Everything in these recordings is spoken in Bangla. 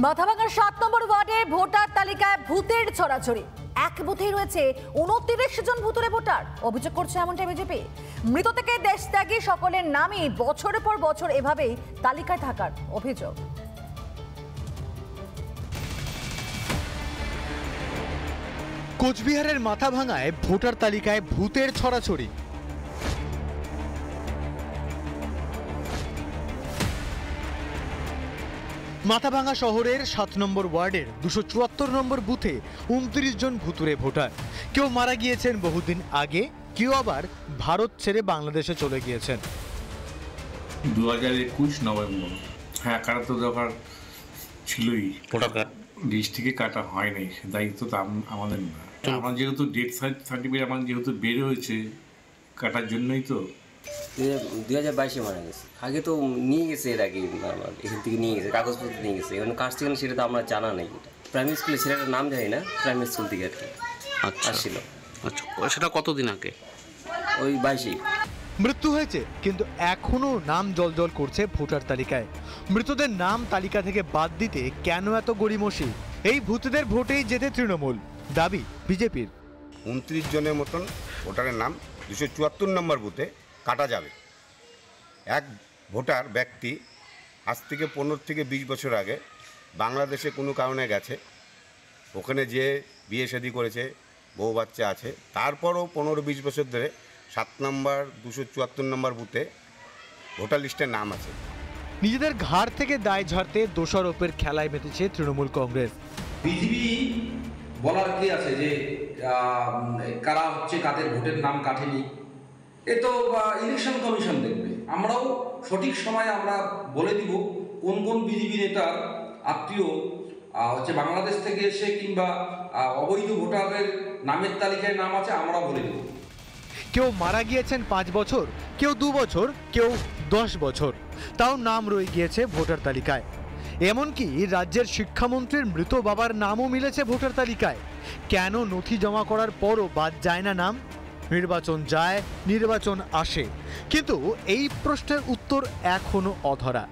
মাথাভাঙার 7 নম্বর ওয়ার্ডে ভোটার তালিকায় ভূতের ছড়াছড়ি। এক বুথেই রয়েছে 29 জন ভুতুরে ভোটার। অভিযোগ করছে এমনটা বিজেপি। মৃত থেকে দেশত্যাগী সকলের নামই বছরের পর বছর এভাবেই তালিকায় থাকার অভিযোগ। কোচবিহারের মাথাভাঙায় ভোটার তালিকায় ভূতের ছড়াছড়ি। মাথাভাঙা শহরের 7 নম্বর ওয়ার্ডের 274 নম্বর বুথে 29 জন ভুতুরে ভোটার। কেউ মারা গিয়েছেন বহুদিন আগে, কেউ আবার ভারত ছেড়ে বাংলাদেশে চলে গিয়েছেন। 2021 নভেম্বর। হ্যাঁ, কাটা তো দরকার ছিলই, ডিস্ট্রিক্টে কাটা হয় নাই, দায়িত্ব তো আমাদের না। আমার যেহেতু ডেথ সার্টিফিকেট আমার যেহেতু বের হয়েছে কাটার জন্যই তো। 2022 মারা গেছে। আগে তো নিয়ে গেছে, এর আগে এখান থেকে নিয়ে গেছে, কাগজপত্র নিয়ে গেছে। এখন কার থেকে সেটা তো আমরা জানা নেই। প্রাইমারি স্কুলে ছেলেটার নাম জানি না, প্রাইমারি স্কুল থেকে আর কি আসছিল। আচ্ছা, সেটা কতদিন আগে? ওই 22। মৃত্যু হয়েছে, কিন্তু এখনো নাম জলজল করছে ভোটার তালিকায়। মৃতদের নাম তালিকা থেকে বাদ দিতে কেন এত গড়িমসি? এই ভূতদের ভোটেই যেতে তৃণমূল, দাবি বিজেপির। 29 জনের মতন ভোটারের নাম 274 নম্বর বুথে কাটা যাবে। এক ভোটার ব্যক্তি আজ থেকে 15 থেকে 20 বছর আগে বাংলাদেশে কোনো কারণে গেছে, ওখানে যে বিয়ে শাদী করেছে, বউ বাচ্চা আছে, তারপরও 15-20 বছর ধরে 7 নম্বর 274 নম্বর বুথে ভোটার লিস্টের নাম আছে। নিজেদের ঘাড় থেকে দায় ঝাড়তে দোষারোপের খেলায় মেতেছে তৃণমূল কংগ্রেস। বিজেপি বলার কি আছে যে কারা হচ্ছে, কাদের ভোটের নাম কাটেনি, এ তো ইলেকশন কমিশন দেখবে। আমরাও সঠিক সময়ে আমরা বলে দিব কোন কোন বিজেপি নেতার আত্মীয় হচ্ছে বাংলাদেশ থেকে এসে কিংবা অবৈধ ভোটারের নামের তালিকায় নাম আছে, আমরা বলে দেব। কেউ মারা গিয়েছেন 5 বছর, কেউ 2 বছর, কেউ 10 বছর, তাও নাম রয়ে গিয়েছে ভোটার তালিকায়। এমনকি রাজ্যের শিক্ষামন্ত্রীর মৃত বাবার নামও মিলেছে ভোটার তালিকায়। কেন নথি জমা করার পরও বাদ যায় না নাম? নির্বাচন যায়, নির্বাচন আসে, কিন্তু এই প্রশ্নের উত্তর এখনো অধরা।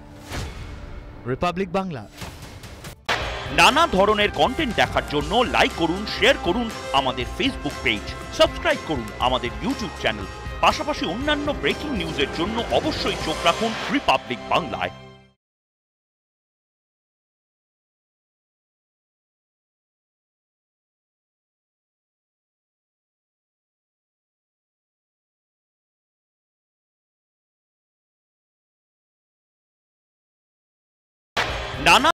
রিপাবলিক বাংলা। নানা ধরনের কন্টেন্ট দেখার জন্য লাইক করুন, শেয়ার করুন আমাদের ফেসবুক পেজ, সাবস্ক্রাইব করুন আমাদের ইউটিউব চ্যানেল। পাশাপাশি অন্যান্য ব্রেকিং নিউজের জন্য অবশ্যই চোখ রাখুন রিপাবলিক বাংলায়। নানা